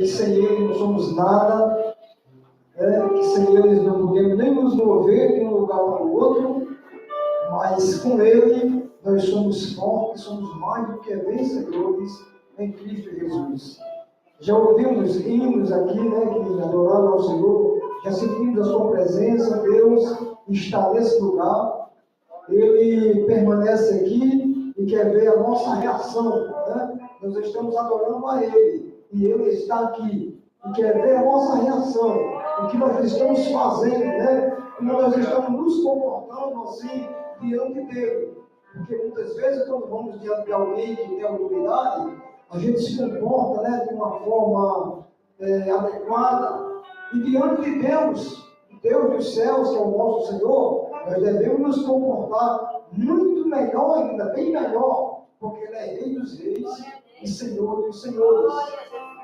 que sem Ele não somos nada, que sem Ele não podemos nem nos mover de um lugar para o outro, mas com Ele nós somos fortes, somos mais do que vencedores em Cristo Jesus. Já ouvimos hinos aqui, que adoraram ao Senhor, já sentimos a sua presença. Deus está nesse lugar, Ele permanece aqui e quer ver a nossa reação, Nós estamos adorando a Ele, e Ele está aqui, e quer ver a nossa reação, o que nós estamos fazendo, como nós estamos nos comportando assim, diante dele. Porque muitas vezes, quando vamos diante de alguém que tem autoridade, a gente se comporta de uma forma adequada, e diante de Deus, Deus dos céus, que é o nosso Senhor, nós devemos nos comportar muito melhor ainda, bem melhor, porque Ele é Rei dos Reis e Senhor dos Senhores.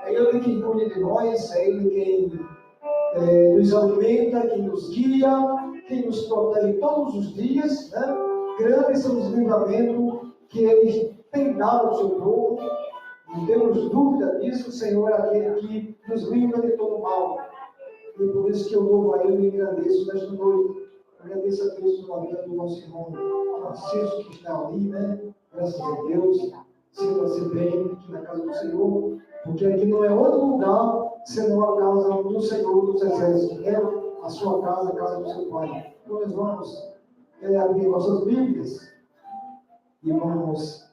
É Ele quem cuida de nós, é Ele quem nos alimenta, quem nos guia, quem nos protege todos os dias, Grandes são os livramentos que Ele tem dado ao seu povo. Não temos dúvida disso. O Senhor é aquele que nos livra de todo mal. E por isso que eu louvo a Ele e agradeço nesta noite. Agradeço a Deus pela vida do nosso irmão Francisco, que está ali, Graças a Deus. Sinta-se bem aqui na casa do Senhor, porque aqui não é outro lugar senão a casa do Senhor dos Exércitos, a sua casa, a casa do seu Pai. Então nós vamos abrir nossas Bíblias e vamos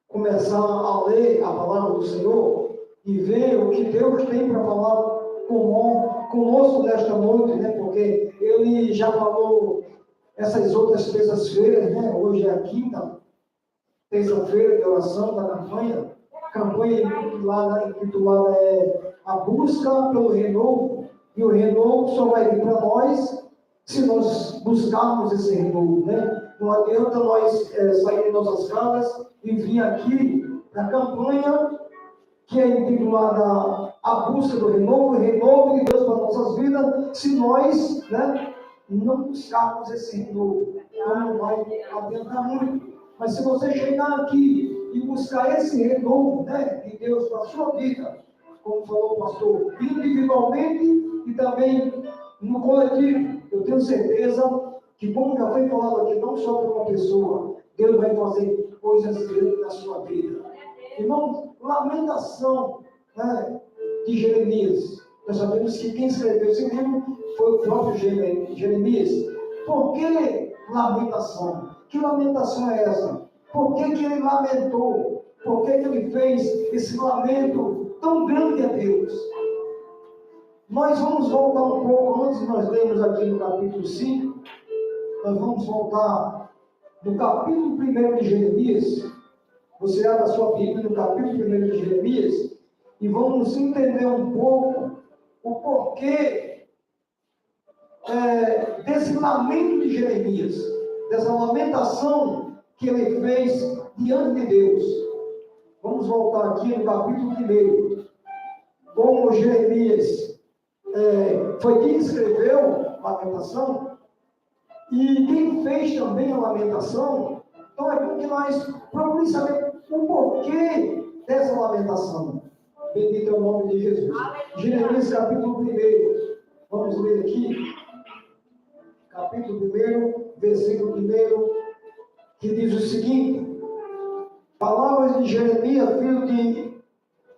começar a ler a palavra do Senhor e ver o que Deus tem para falar conosco nesta noite, porque Ele já falou essas outras terças-feiras, Hoje é a quinta terça-feira de oração da campanha. A campanha intitulada é A Busca pelo Renovo, e o renovo só vai vir para nós se nós buscarmos esse renovo, Não adianta nós sair de nossas casas e vir aqui para a campanha que é intitulada A Busca do Renovo, o renovo de Deus para nossas vidas, se nós não buscarmos esse renovo. Então não vai adiantar muito. Mas se você chegar aqui e buscar esse renovo de Deus para a sua vida, como falou o pastor, individualmente e também no coletivo, eu tenho certeza que, como já foi falado aqui, não só por uma pessoa, Deus vai fazer coisas grandes na sua vida. Irmão, lamentação de Jeremias. Nós sabemos que quem escreveu esse livro foi o próprio Jeremias. Por que lamentação? Que lamentação é essa? Por que ele lamentou? Por que ele fez esse lamento tão grande a Deus? Nós vamos voltar um pouco, antes nós lemos aqui no capítulo 5, nós vamos voltar no capítulo 1 de Jeremias. Você abre a sua Bíblia no capítulo 1 de Jeremias e vamos entender um pouco o porquê desse lamento de Jeremias, dessa lamentação que ele fez diante de Deus. Vamos voltar aqui no capítulo 1. Como Jeremias foi quem escreveu a lamentação e quem fez também a lamentação, então é porque nós procuramos saber o porquê dessa lamentação. Bendito é o nome de Jesus. Jeremias capítulo 1. Vamos ler aqui. Capítulo 1, versículo 1, que diz o seguinte: palavras de Jeremias, filho de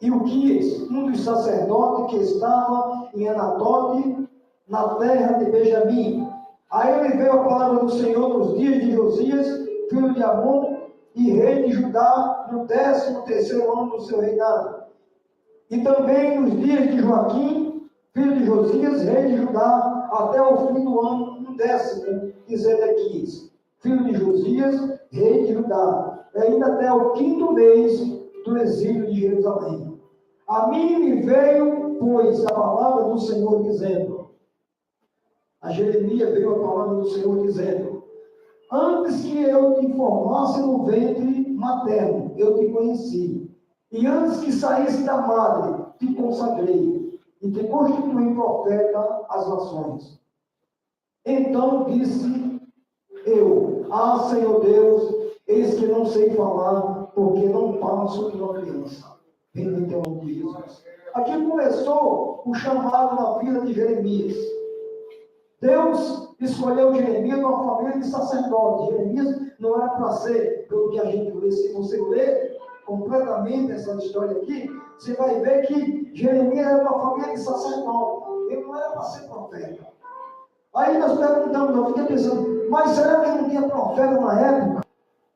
Ilquias, um dos sacerdotes que estava em Anatote, na terra de Benjamim. A ele veio a palavra do Senhor nos dias de Josias, filho de Amon, e rei de Judá, no 13º ano do seu reinado. E também nos dias de Joaquim, filho de Josias, rei de Judá, até o fim do ano 10º de Zedequias, filho de Josias, rei de Judá, e ainda até o 5º mês do exílio de Jerusalém. A mim me veio, pois, a palavra do Senhor dizendo, a Jeremias veio a palavra do Senhor dizendo: antes que eu te formasse no ventre materno, eu te conheci. E antes que saísse da madre, te consagrei. E te constituí profeta às nações. Então disse eu: ah, Senhor Deus, eis que não sei falar, porque não passo de uma criança. Bendito é o nome de Jesus. Aqui começou o chamado na vida de Jeremias. Deus escolheu Jeremias numa família de sacerdotes. Jeremias não era para ser, pelo que a gente lê. Se você ler completamente essa história aqui, você vai ver que Jeremias era uma família de sacerdotes. Ele não era para ser profeta. Aí nós perguntamos, eu fiquei pensando, mas será que não tinha profeta na época?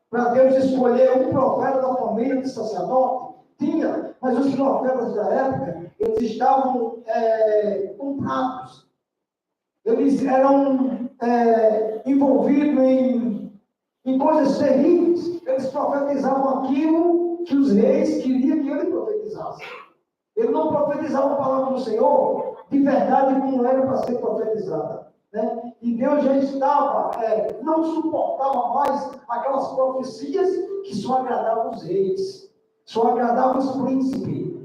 Para Deus escolher um profeta da família de sacerdote? Tinha, mas os profetas da época, eles estavam comprados. Eles eram envolvidos em coisas terríveis. Eles profetizavam aquilo que os reis queriam que ele profetizasse. Ele não profetizava a palavra do Senhor de verdade como era para ser profetizada. Né? E Deus já estava, não suportava mais aquelas profecias que só agradavam os reis, só agradavam os príncipes.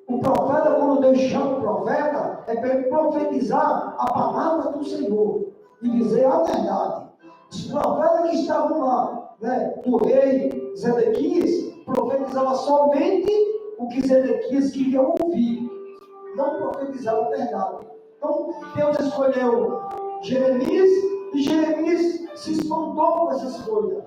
O profeta, quando Deus chama o profeta, é para ele profetizar a palavra do Senhor e dizer a verdade. Os profetas que estavam lá, né, do rei Zedequias, profetizavam somente o que Zedequias queria ouvir, não profetizava a verdade. Então, Deus escolheu Jeremias, e Jeremias se espantou com essa escolha.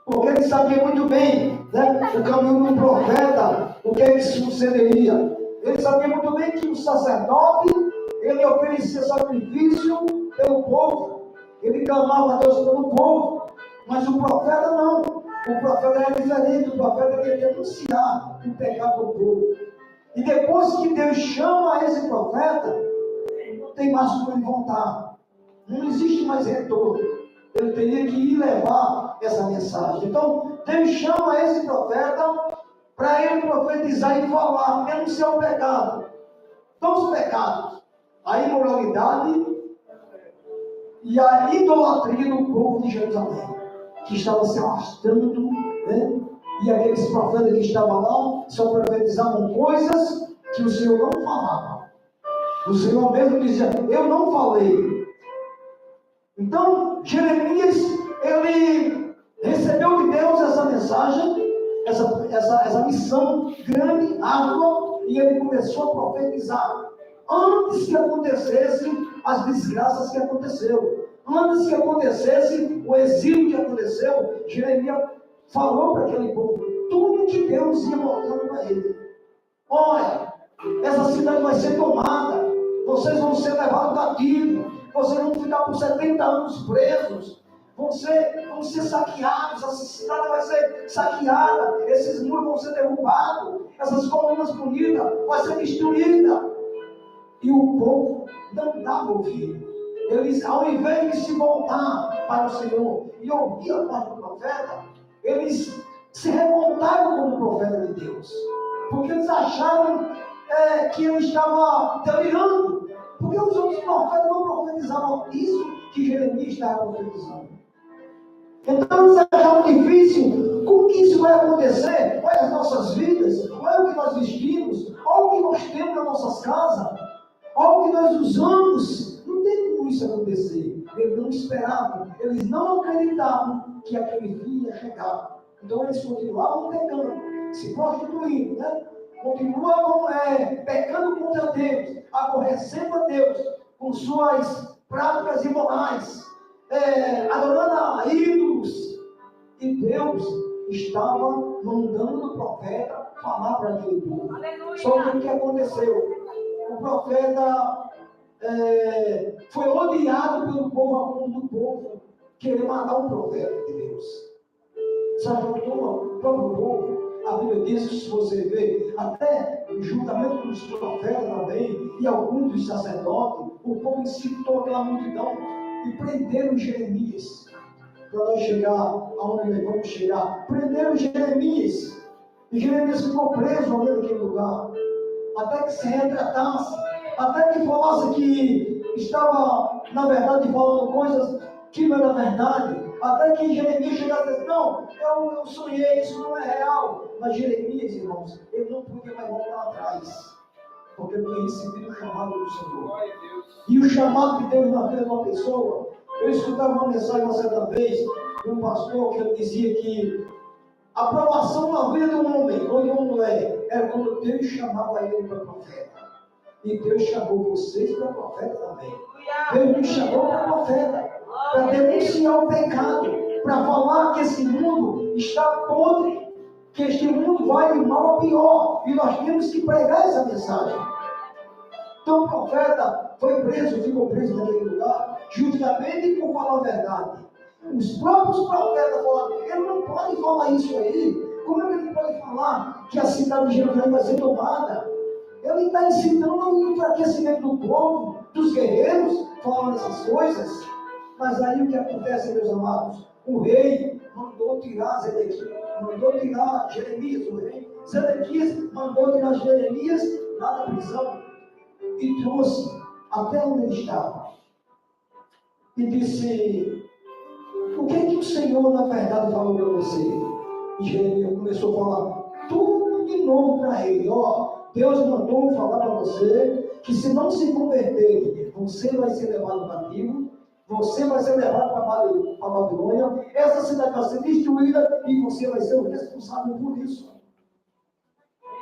Porque ele sabia muito bem, né, o caminho do profeta, o que sucederia. Ele sabia muito bem que o sacerdote, ele oferecia sacrifício pelo povo. Ele clamava a Deus pelo povo. Mas o profeta não. O profeta era diferente. O profeta queria denunciar o pecado do povo. E depois que Deus chama esse profeta, não tem mais como ele voltar. Não existe mais retorno. Ele teria que ir levar essa mensagem. Então, Deus chama esse profeta para ele profetizar e falar, denunciar o pecado. Todos os pecados. A imoralidade e a idolatria do povo de Jerusalém, que estava se arrastando, né? E aqueles profetas que estavam lá só profetizavam coisas que o Senhor não falava. O Senhor mesmo dizia, eu não falei. Então, Jeremias, ele recebeu de Deus essa mensagem, essa missão grande, árdua, e ele começou a profetizar. Antes que acontecessem as desgraças que aconteceu, antes que acontecesse o exílio que aconteceu, Jeremias falou para aquele povo tudo que Deus ia mostrando para ele. Olha, essa cidade vai ser tomada, vocês vão ser levados cativos, vocês vão ficar por 70 anos presos, vão ser saqueados, essa cidade vai ser saqueada, esses muros vão ser derrubados, essas colunas bonitas vão ser destruídas. E o povo não dava ouvido. Eles, ao invés de se voltar para o Senhor e ouvir a voz do profeta, eles se revoltaram com o profeta de Deus. Porque eles acharam que ele estava delirando. Porque os outros profetas não profetizavam isso que Jeremias estava profetizando. Então eles achavam difícil. Como que isso vai acontecer? Olha as nossas vidas, olha o que nós vestimos, olha o que nós temos nas nossas casas, olha o que nós usamos. Não tem como isso acontecer. Eles não esperavam, eles não acreditavam que aquele fim ia chegar. Então eles continuavam pecando, se prostituindo, né? Continuavam pecando contra Deus, aborrecendo a Deus com suas práticas imorais, adorando a ídolos. E Deus estava mandando o profeta falar para aquele povo. Só que o que aconteceu? O profeta foi odiado pelo povo, a ponto do povo querer matar o profeta de Deus. Sabe o próprio povo? A Bíblia diz que, se você vê, até juntamente com os profetas também, e alguns dos sacerdotes, o povo incitou aquela multidão e prenderam Jeremias. Para nós chegar aonde nós vamos chegar, prenderam Jeremias. E Jeremias ficou preso ali naquele lugar, até que se retratasse, até que falasse que estava, na verdade, falando coisas que não era verdade. Até que Jeremias chegasse e disse, não, eu sonhei, isso não é real. Mas Jeremias, irmãos, ele não podia mais voltar atrás, porque ele tinha recebido o chamado do Senhor. E o chamado de Deus na vida de uma pessoa, eu escutava uma mensagem uma certa vez de um pastor que ele dizia que A aprovação na vida do homem, ou de uma mulher, era quando Deus chamava ele para profeta. E Deus chamou vocês para profeta também. Deus me chamou para profeta, para denunciar o pecado, para falar que esse mundo está podre, que este mundo vai de mal a pior, e nós temos que pregar essa mensagem. Então o profeta foi preso, ficou preso naquele lugar, justamente por falar a verdade. Os próprios profetas falaram, ele não pode falar isso aí. Como é que ele pode falar que a cidade de Jerusalém vai ser tomada? Ele está incitando o enfraquecimento do povo, dos guerreiros, falando essas coisas. Mas aí o que acontece, meus amados? O rei mandou tirar Zedequias, mandou tirar Jeremias, o rei. Zedequias mandou tirar Jeremias lá da prisão e trouxe até onde ele estava. E disse, o que é que o Senhor, na verdade, falou para você? E Jeremias começou a falar tudo de novo para ele. Ó, Deus mandou falar para você que se não se converter, você vai ser levado cativo, você vai ser levado para Babilônia, essa cidade vai ser destruída e você vai ser o responsável por isso.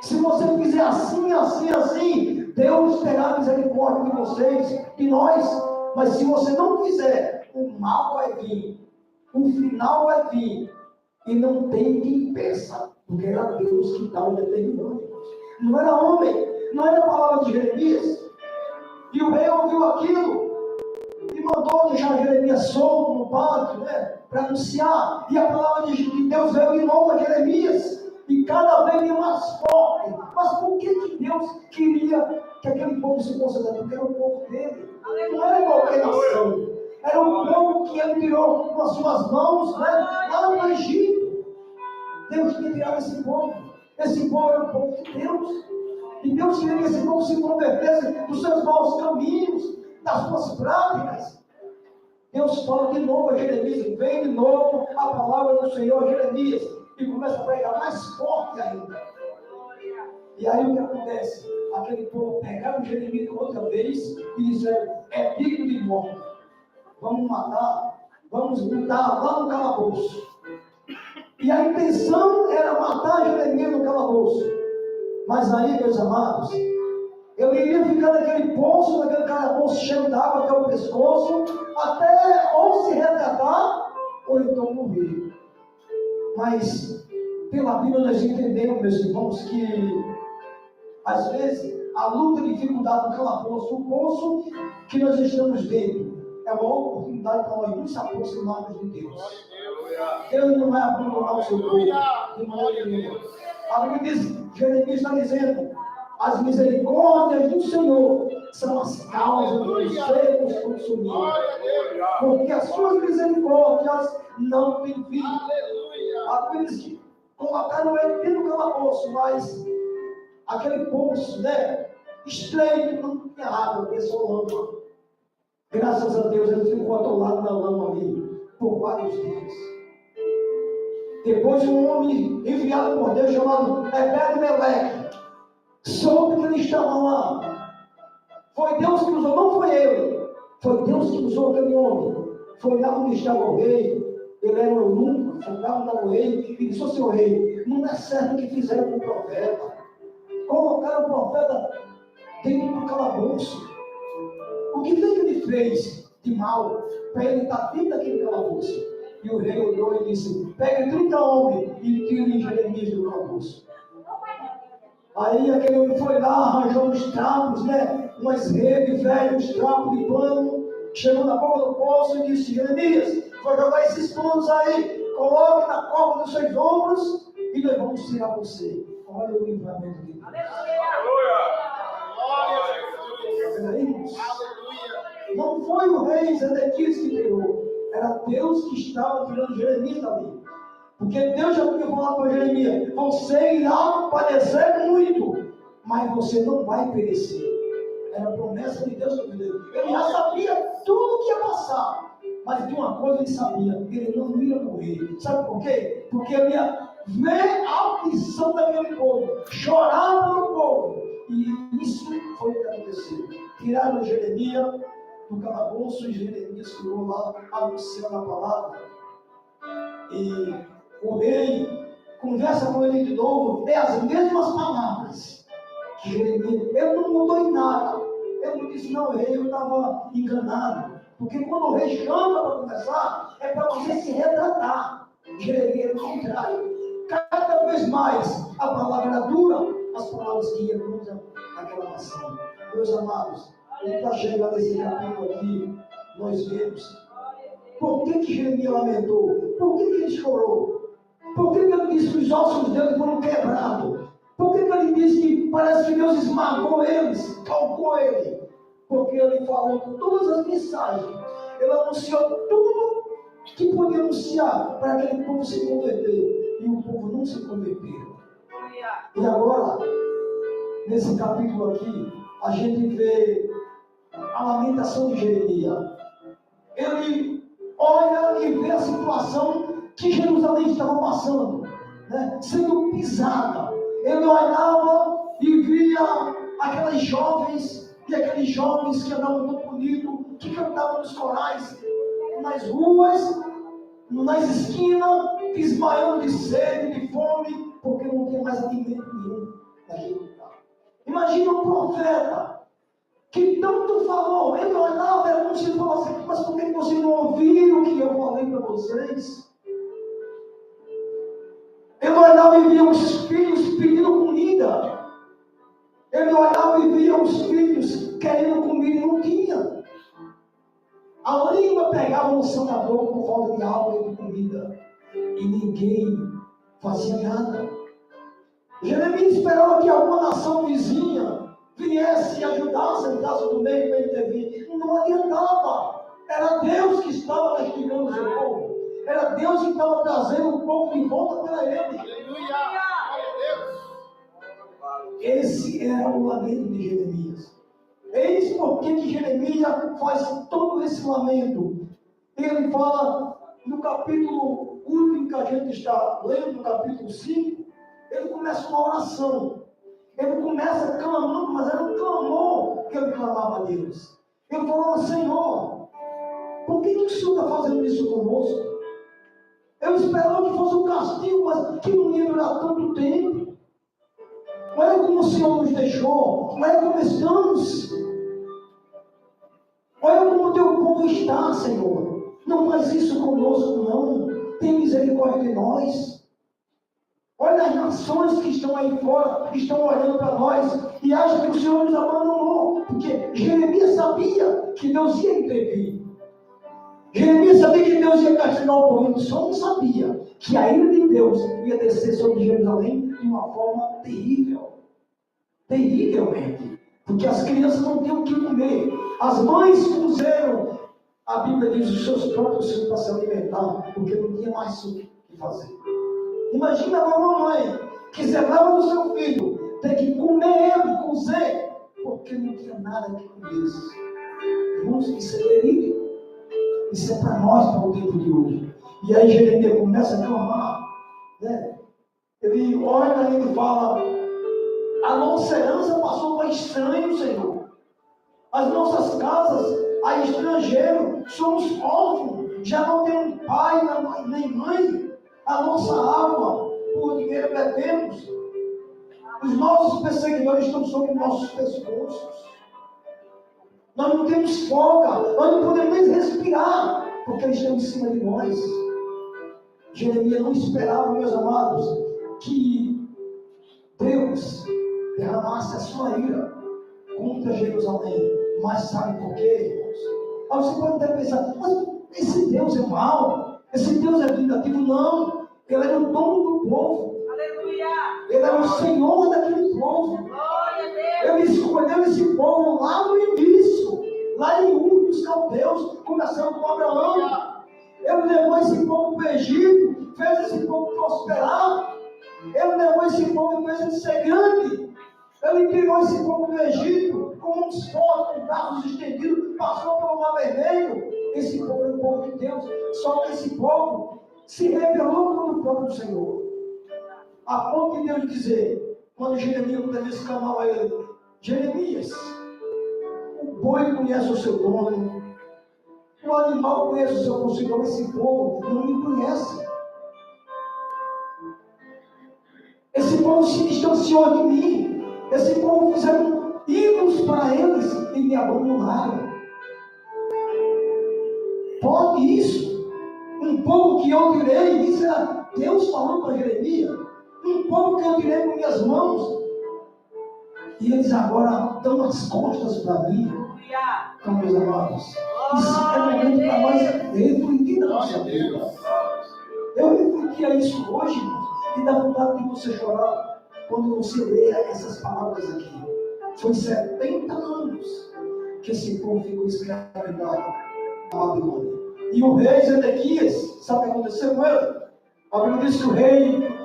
Se você fizer assim, assim, assim, Deus terá misericórdia de vocês, de nós. Mas se você não fizer, o mal vai vir, o final vai vir, e não tem quem impeça, porque era Deus que estava determinando. Não era homem, não era a palavra de Jeremias. E o rei ouviu aquilo e mandou deixar Jeremias solto no pátio, né, para anunciar. E a palavra de Deus veio de novo a Jeremias, e cada vez mais forte. Mas por que Deus queria que aquele povo se considerasse? Porque era o povo dele, não era qualquer nação. Era o povo que ele tirou com as suas mãos, né, lá no Egito. Deus tinha tirado esse povo. Esse povo era o povo de Deus. E Deus queria que esse povo se convertesse dos seus maus caminhos, das suas práticas. Deus fala de novo a Jeremias, vem de novo a palavra do Senhor a Jeremias, e começa a pregar mais forte ainda. E aí o que acontece? Aquele povo pegaram Jeremias outra vez e disseram, é digno de morte. Vamos matar, vamos botar lá no calabouço. E a intenção era matar Jeremias no calabouço. Mas aí, meus amados, eu iria ficar naquele poço, naquele calabouço cheio d'água até o pescoço, até ou se retratar, ou então morrer. Mas, pela Bíblia, nós entendemos, meus irmãos, que às vezes a luta e dificuldade do calabouço, o poço que nós estamos dentro, é uma oportunidade para nós nos aproximarmos de Deus. Deus não vai abandonar o seu povo de maneira nenhuma. A Bíblia diz, Jeremias está dizendo, as misericórdias do Senhor são as causas dos secos consumidos. Porque as suas misericórdias não têm fim. A Bíblia diz que colocaram ele dentro do calabouço, mas aquele poço, né, estreito, não tinha água, tinha só lama. Graças a Deus ele ficou atolado na lama ali por vários dias. Depois um homem enviado por Deus chamado Ebed-Meleque soube que ele estava lá. Foi Deus que usou, não foi ele. Foi Deus que usou aquele homem. Foi lá onde estava o rei. Ele era um eunuco, foi lá onde estava o rei e disse, ô seu rei, não é certo o que fizeram com o profeta. Colocaram o profeta dentro do calabouço. O que foi que ele fez de mal para ele estar dentro daquele calabouço? E o rei olhou e disse, pegue 30 homens e tire Jeremias do calabouço. Aí aquele homem foi lá, arranjou uns trapos, né? Umas redes velhas, uns trapos de pano. Chegou na boca do poço e disse, Jeremias, vou jogar esses panos aí, coloque na cova dos seus ombros e nós vamos tirar você. Olha o livramento de Deus. Aleluia! Não foi o rei Zedequias que tirou, era Deus que estava tirando Jeremias dali. Porque Deus já tinha falado para Jeremias, você irá padecer muito, mas você não vai perecer. Era a promessa de Deus para ele. Ele já sabia tudo o que ia passar, mas de uma coisa ele sabia, ele não ia morrer. Sabe por quê? Porque ele ia ver a aflição daquele povo, chorar pelo povo. E isso foi o que aconteceu. Tiraram Jeremias do calabouço e Jeremias ficou lá anunciando a palavra. E o rei conversa com ele de novo, é as mesmas palavras que Jeremias. Ele não mudou em nada. Ele não disse, não, rei, eu estava enganado. Porque quando o rei chama para conversar, é para você se retratar. Jeremias, ao contrário. Cada vez mais a palavra era dura, as palavras que recusam aquela nação. Meus amados, ele está chegando nesse capítulo aqui, nós vemos. Por que Jeremias lamentou? Por que ele chorou? Por que ele disse que os ossos dele foram quebrados? Por que ele disse que parece que Deus esmagou eles, calcou ele? Porque ele falou com todas as mensagens. Ele anunciou tudo que podia anunciar para aquele povo se converter. E o povo não se converteu. E agora, nesse capítulo aqui, a gente vê a lamentação de Jeremias. Ele olha e vê a situação que Jerusalém estava passando, né? Sendo pisada. Ele olhava e via aquelas jovens e aqueles jovens que andavam tão bonitos, que cantavam nos corais, nas ruas, nas esquinas, desmaiando de sede, de fome, porque não tinha mais alimento nenhum naquele lugar. Imagina um profeta que tanto falou, ele olhava, era como se ele falasse, mas por que vocês não ouviram o que eu falei para vocês? Ele olhava e via os filhos pedindo comida. Ele olhava e via os filhos querendo comida e não tinha. A língua pegava no céu da boca por falta de água e de comida. E ninguém fazia nada. Jeremias esperava que alguma nação vizinha viesse e ajudasse no caso do meio para intervir. Não adiantava. Era Deus que estava castigando o seu povo. Era Deus que estava trazendo o povo de volta para ele. Aleluia! Esse era o lamento de Jeremias. Eis porque que Jeremias faz todo esse lamento. Ele fala no capítulo último que a gente está lendo, no capítulo 5, ele começa uma oração. Ele começa clamando, mas era um clamor que ele clamava a Deus. Ele falava, Senhor, por que o Senhor está fazendo isso conosco? Eu esperava que fosse um castigo, mas que não ia durar tanto tempo. Olha como o Senhor nos deixou. Olha como estamos. Olha como o teu povo está, Senhor. Não faz isso conosco, não. Tem misericórdia de nós. Olha as nações que estão aí fora, estão olhando para nós e acham que o Senhor nos abandonou. Porque Jeremias sabia que Deus ia intervir. Jeremias sabia que Deus ia castigar o povo, só não sabia que a ira de Deus ia descer sobre Jerusalém de uma forma terrível. Terrivelmente. Porque as crianças não tinham o que comer. As mães puseram, a Bíblia diz, os seus próprios filhos para se alimentar, porque não tinha mais o que fazer. Imagina uma mãe que zelava do seu filho, ter que comer ele, cozer, porque não tinha nada que comesse. Irmãos, isso é terrível. Isso é para nós, para o tempo de hoje. E aí Jeremias começa a clamar, né? Ele olha e ele fala, a nossa herança passou para estranho, Senhor. As nossas casas a estrangeiro, somos órfãos, já não temos pai nem mãe. A nossa água, por dinheiro bebemos. Os nossos perseguidores estão sobre nossos pescoços. Nós não temos folga, nós não podemos nem respirar, porque eles estão em cima de nós. Jeremias não esperava, meus amados, que Deus derramasse a sua ira contra Jerusalém. Mas sabe por quê, irmãos? Aí você pode até pensar, mas esse Deus é mau? Esse Deus é vingativo? Não. Ele era o dono do povo. Aleluia! Ele era o Senhor daquele povo. Ele escolheu esse povo lá no início, lá em Ur dos Caldeus, começando com Abraão. Ele levou esse povo para o Egito, fez esse povo prosperar. Ele levou esse povo e fez ele ser grande. Ele tirou esse povo do Egito com uns fortes, com braços estendidos, passou pelo Mar Vermelho. Esse povo é o povo de Deus. Só que esse povo se rebelou contra o próprio Senhor. A ponto de Deus dizer, quando Jeremias clamava a ele, Jeremias, o boi conhece o seu dono, o animal conhece o seu possuidor, esse povo não me conhece. Esse povo se distanciou de mim. Esse povo fizeram ídolos para eles e me abandonaram. Pode isso? Um povo que eu tirei, isso é Deus falando para Jeremias. Um povo que eu tirei com minhas mãos. E eles agora dão as costas para mim. Então, meus amados, isso é momento para nós refletir na nossa vida. Eu refletia isso hoje, irmãos, e dá vontade de você chorar quando você lê essas palavras aqui. Foi 70 anos que esse povo ficou escravizado na Babilônia. E o rei Zedequias, sabe o que aconteceu com ele? A Bíblia diz que o rei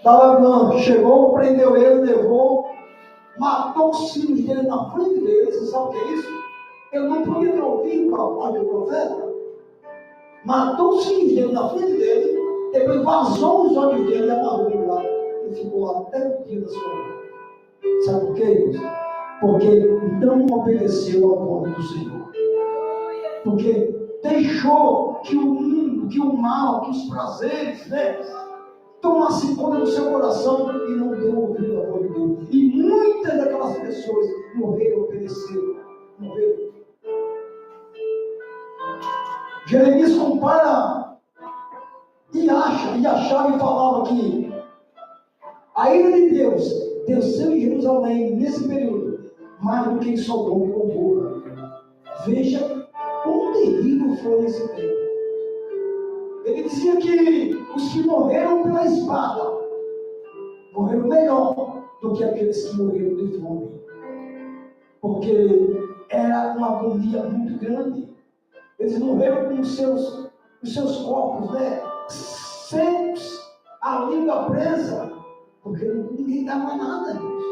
da Babilônia chegou, prendeu ele, levou, matou os filhos dele na frente dele. Você sabe o que é isso? Eu não podia ter ouvido a voz do profeta. Matou os filhos dele na frente dele, depois vazou os olhos dele e amarrou ele lá. Ele ficou lá até o dia da sua morte. Sabe por quê, irmãos? Porque não obedeceu ao voz do Senhor. Porque deixou que o mundo, que o mal, que os prazeres, tomasse conta do seu coração e não deu ouvido à voz de Deus. E muitas daquelas pessoas morreram, pereceram, morreram. Jeremias compara e achava e falava que a ira de Deus desceu em Jerusalém nesse período, mais do que em Sodoma e Gomorra. Veja quão terrível foi esse tempo. Ele dizia que os que morreram pela espada morreram melhor do que aqueles que morreram de fome, porque era uma agonia muito grande. Eles morreram com os seus corpos, secos, a língua presa, porque ninguém dava nada, Deus.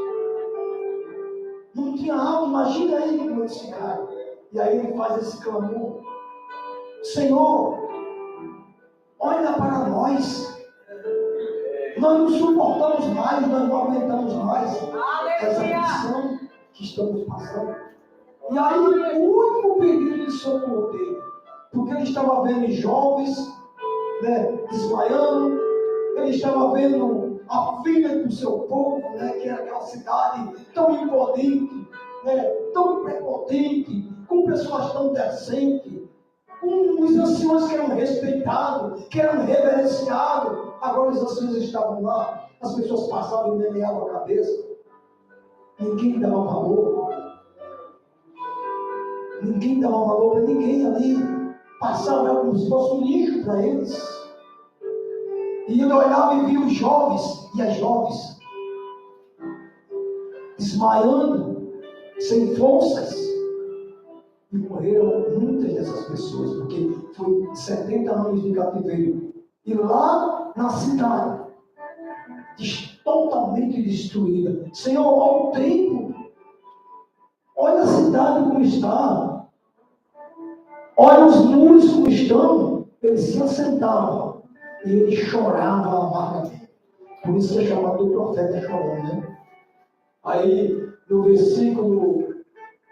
Não tinha alma. Imagina aí como eles ficaram. E aí ele faz esse clamor: Senhor, olha para nós. Nós não suportamos mais, nós não aguentamos mais essa missão que estamos passando. E aí o último pedido de socorro dele, porque ele estava vendo jovens desmaiando, ele estava vendo a filha do seu povo, que era aquela cidade tão imponente, tão prepotente, com pessoas tão decentes, com os anciões que eram respeitados, que eram reverenciados. Agora os anciões estavam lá, as pessoas passavam e meneavam a cabeça, ninguém dava valor. Ninguém dava valor para ninguém ali. Passava como se fosse um lixo para eles. E ele olhava e via os jovens e as jovens desmaiando, sem forças. E morreram muitas dessas pessoas, porque foi 70 anos de cativeiro. E lá na cidade, totalmente destruída. Senhor, olha o tempo. Olha a cidade como está. Olha os muros como estão. Ele se assentava e ele chorava amargamente. Por isso é chamado de profeta chorando, Aí,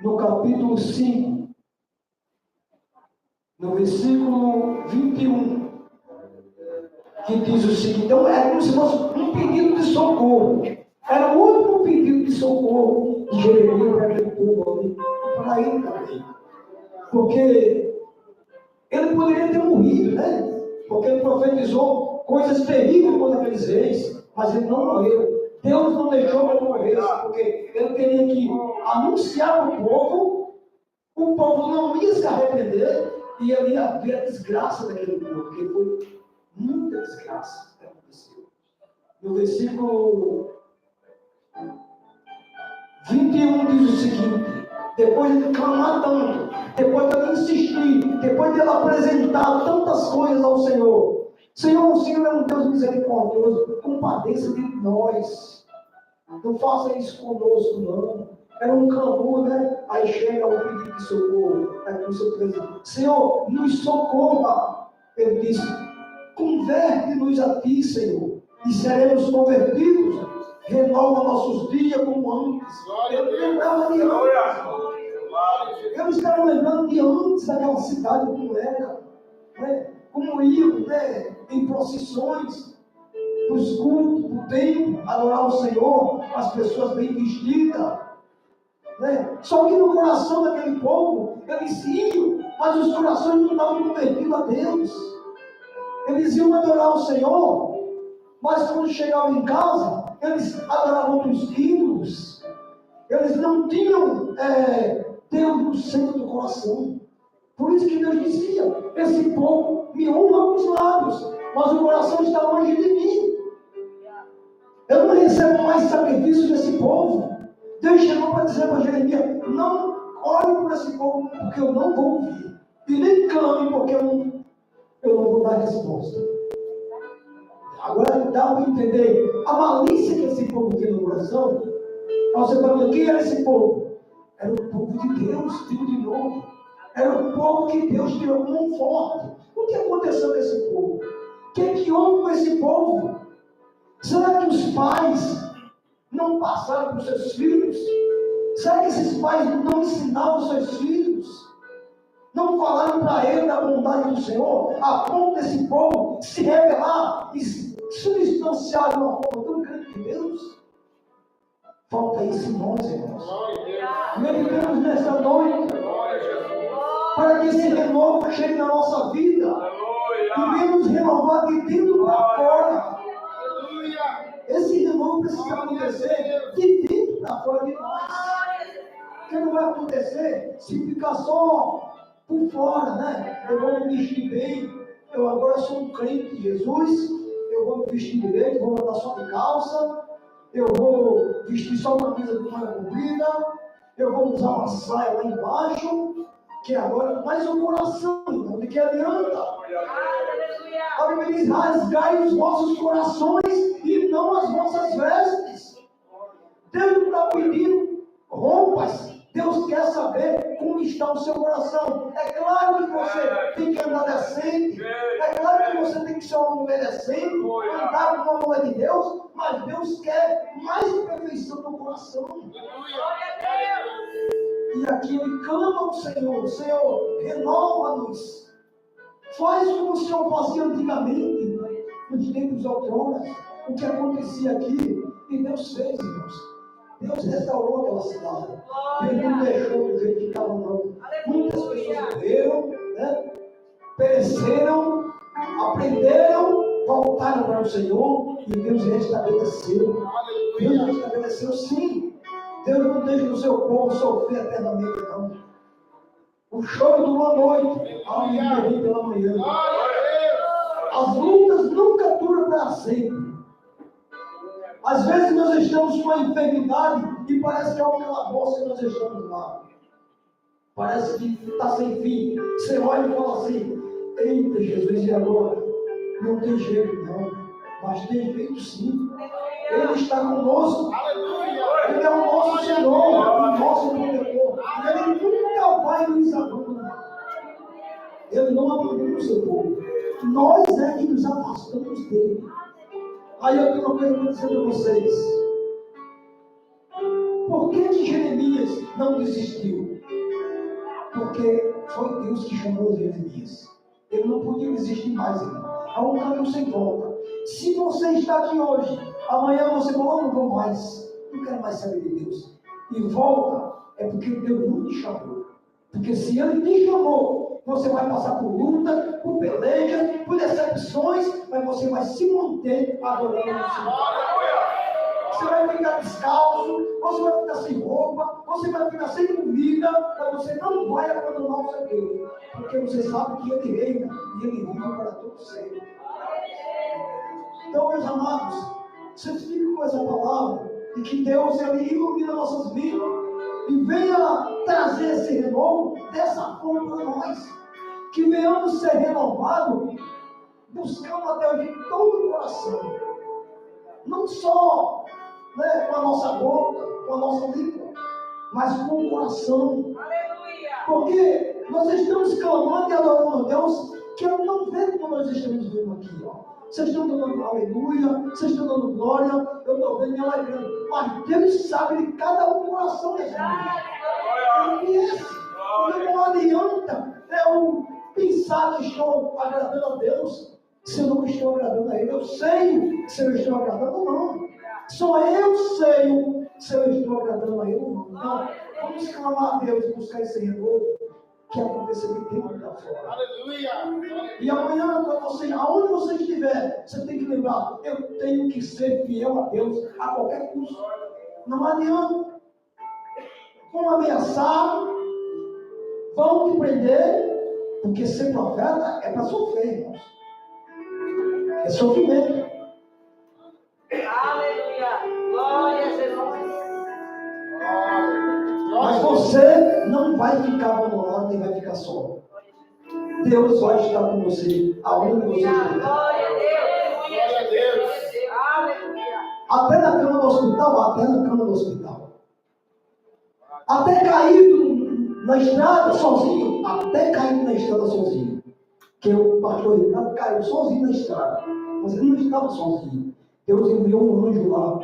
no capítulo 5, no versículo 21, que diz o seguinte: então é como se fosse um pedido de socorro. Era o último pedido de socorro de Jeremias para aquele povo ali, para ele também. Porque ele poderia ter morrido, Porque ele profetizou coisas terríveis contra aqueles reis, mas ele não morreu. Deus não deixou que ele morresse, porque ele teria que anunciar para o povo não ia se arrepender, e ele ia ver a desgraça daquele povo, porque foi muita desgraça que aconteceu. No versículo 21 diz o seguinte: depois de clamar tanto, depois de ele insistir, depois de ele apresentar tantas coisas ao Senhor, Senhor, o Senhor é um Deus misericordioso, compadeça de nós, não faça isso conosco, não. Era um clamor, Aí chega o pedido de socorro, com o seu presidente: Senhor, nos socorra. Ele disse: converte-nos a ti, Senhor, e seremos convertidos. Renova nossos dias como antes. Eu lembrava de antes. Eu estava lembrando de antes daquela cidade como era, como iam, em procissões. os cultos, o templo, adorar o Senhor, as pessoas bem vestidas. Né? Só que no coração daquele povo, eles iam, mas os corações não estavam convertidos a Deus. Eles iam adorar o Senhor, mas quando chegavam em casa, eles adoravam outros ídolos. Eles não tinham Deus no centro do coração. Por isso que Deus dizia: esse povo me honra com os lábios, mas o coração está longe de mim. Eu não recebo mais sacrifício desse povo. Deus chegou para dizer para Jeremias: não olhe por esse povo, porque eu não vou ouvir. E nem clame, porque eu não vou dar resposta. Agora dá para entender a malícia que esse povo tinha no coração. Você pergunta: quem era esse povo? Era o povo de Deus, digo de novo. Era o povo que Deus tirou como um forte. O que aconteceu com esse povo? O que houve com esse povo? Será que os pais não passaram para os seus filhos? Será que esses pais não ensinavam os seus filhos? Não falaram para ele da bondade do Senhor, a ponto desse povo se rebelar e se distanciar de uma forma tão grande de Deus? Falta isso em nós, irmãos. Meditemos nessa noite, para que esse renovo chegue na nossa vida e venha nos renovar de dentro para fora. Esse renovo precisa acontecer de dentro para fora de nós. Porque não vai acontecer se ficar só por fora, né? Eu vou me vestir bem, eu agora sou um crente de Jesus, eu vou me vestir direito, vou andar só de calça, eu vou vestir só uma camisa de manga comprida, eu vou usar uma saia lá embaixo, que agora, mas o coração, então, de que adianta? A Bíblia diz: rasgai os vossos corações e não as vossas vestes. Deus não está pedindo roupas. Deus quer saber como está o seu coração. É claro que você tem que andar decente. É claro que você tem que ser uma mulher decente, andar com uma mulher de Deus. Mas Deus quer mais perfeição no coração. E aqui ele clama ao Senhor: Senhor, renova-nos. Faz como o Senhor fazia antigamente, nos tempos outrora. O que acontecia aqui, e Deus fez, irmãos. Deus restaurou aquela cidade. Ele não deixou do jeito que estava, não. Muitas pessoas morreram, né? Pereceram, aprenderam, voltaram para o Senhor e Deus restabeleceu. Deus restabeleceu, sim. Deus não deixa o seu povo sofrer eternamente, não. O choro durou a noite, a alegria pela manhã. As lutas nunca duram para sempre. Às vezes nós estamos com a enfermidade e parece que é um calabouço que nós estamos lá. Parece que está sem fim. Você olha e fala assim: eita Jesus, e agora? Não tem jeito não, mas tem jeito sim. Ele está conosco. Ele é o nosso Senhor, o nosso protetor. Ele nunca vai nos abandonar. Ele não abandona o seu povo. Nós é que nos afastamos dele. Aí eu tenho uma coisa para dizer para vocês. Por que Jeremias não desistiu? Porque foi Deus que chamou Jeremias. Ele não podia desistir mais, irmão. É um caminho sem volta. Se você está aqui hoje, amanhã você fala: não vou mais, não quero mais saber de Deus, e volta, é porque Deus não te chamou. Porque se Ele te chamou, você vai passar por luta, por peleja, por decepções, mas você vai se manter adorando o Senhor. Você vai ficar descalço, você vai ficar sem roupa, você vai ficar sem comida, mas você não vai abandonar o seu Deus, porque você sabe que Ele reina e Ele vive para todos sempre. Então, meus amados, vocês ficam com essa palavra e que Deus Ele ilumina nossas vidas e venha trazer esse renovo dessa forma para nós, que venhamos ser renovados buscando a Deus de todo o coração, não só com a nossa boca, com a nossa língua, mas com o coração. Aleluia. Porque nós estamos clamando e adorando a Deus que Ele não vê como nós estamos vendo aqui, ó. Vocês estão dando aleluia, vocês estão dando glória, eu estou vendo me alegrando. Mas Deus sabe de cada um coração dessa mulher. Ele conhece. Então não adianta eu pensar que estou agradando a Deus, se eu não estou agradando a Ele. Eu sei se eu estou agradando ou não. Só eu sei se eu estou agradando a Ele ou não. Então, vamos clamar a Deus e buscar esse renovo que aconteceu de tempo da fora. Aleluia! E amanhã, você, aonde você estiver, você tem que lembrar: eu tenho que ser fiel a Deus a qualquer custo. Não adianta. Vão ameaçar, vão te prender, porque ser profeta é para sofrer, irmãos. É sofrimento. Aleluia! Glória a Jesus! Mas você não vai ficar abandonado nem vai ficar só. Deus vai estar com você aonde você estiver. Glória a Deus! Glória a Deus! Aleluia! Até na cama do hospital, até na cama do hospital. Até cair na estrada sozinho, até cair na estrada sozinho. Que o pastor Renato caiu sozinho na estrada. Mas ele não estava sozinho. Deus enviou um anjo lá.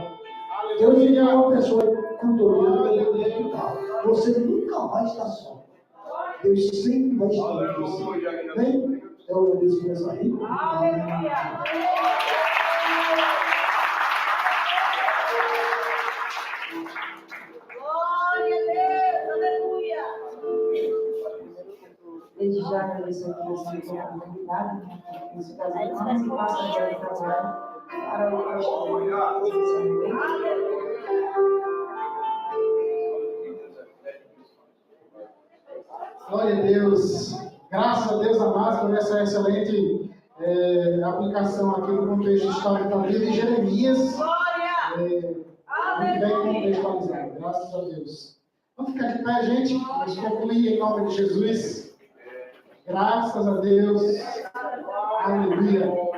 Deus enviou uma pessoa cuidando dele no hospital. Você nunca vai estar só. Deus sempre vai estar com você. Bem, eu agradeço por essa rica. Glória a Deus! Aleluia! Desde já agradeço a Deus pela oportunidade, nesse caso, de participar do trabalho para o pastor. Glória a Deus. Graças a Deus, amados, por essa excelente aplicação aqui do contexto histórico da Bíblia de Jeremias. Glória! Muito bem contextualizado. Graças a Deus. Vamos ficar de pé, gente. Vamos concluir em nome de Jesus. Graças a Deus. Aleluia.